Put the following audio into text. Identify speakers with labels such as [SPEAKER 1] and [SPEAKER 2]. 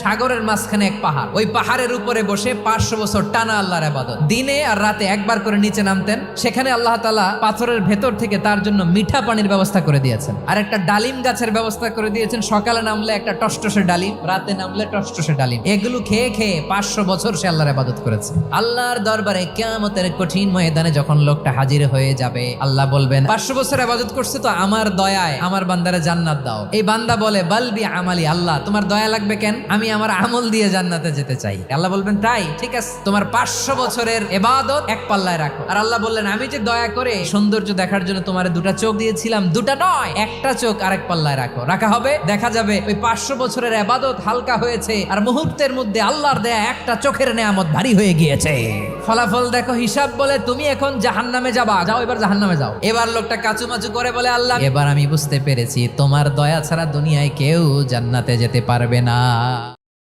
[SPEAKER 1] সাগরের মাঝখানে এক পাহাড়, ওই পাহাড়ের উপরে বসে 500 বছর টানা আল্লাহর ইবাদত। দিনে আর রাতে একবার করে নিচে নামতেন। সেখানে আল্লাহ তাআলা পাথরের ভেতর থেকে তার জন্য মিঠা পানির ব্যবস্থা করে দিয়েছেন, আর একটা ডালিম গাছের ব্যবস্থা করে দিয়েছেন। সকালে নামলে একটা টসটসে ডালিম, রাতে নামলে টসটসে ডালিম। এগুলো খেয়ে খেয়ে 500 বছর সে আল্লাহর ইবাদত করেছে। আল্লাহর দরবারে কিয়ামতের কঠিন ময়দানে যখন লোকটা হাজির হয়ে যাবে, আল্লাহ বলবেন 500 বছর ইবাদত করছে তো আমার দয়ায় আমার বান্দারে জান্নাত দাও। এই বান্দা বলে বালবি আমালি, আল্লাহ তোমার দয়া লাগবে কেন? আমি আমার আমল দিয়ে জান্নাতে যেতে চাই। আল্লাহ বলবেন তাই, ঠিক আছে, তোমার 500 বছরের ইবাদত এক পাল্লায় রাখো। আর আল্লাহ বললেন আমি যে দয়া করে সৌন্দর্য দেখার জন্য তোমার দুটা চোখ দিয়েছিলাম, দুটা নয়, একটা চোখ আরেক পাল্লায় রাখো। রাখা হবে, দেখা যাবে ওই 500 বছরের ইবাদত হালকা হয়েছে, আর মুহূর্তের মধ্যে আল্লাহর দেয়া একটা চোখের নেয়ামত ভারী হয়ে গিয়েছে। ফলাফল দেখো, হিসাব বলে তুমি এখন জাহান্নামে যাবা, যাও এবার জাহান্নামে যাও। এবার লোকটা কাচুমাচু করে বলে আল্লাহ এবার আমি বুঝতে পেরেছি তোমার দয়া ছাড়া দুনিয়ায় কেউ জান্নাতে যেতে পারবে না।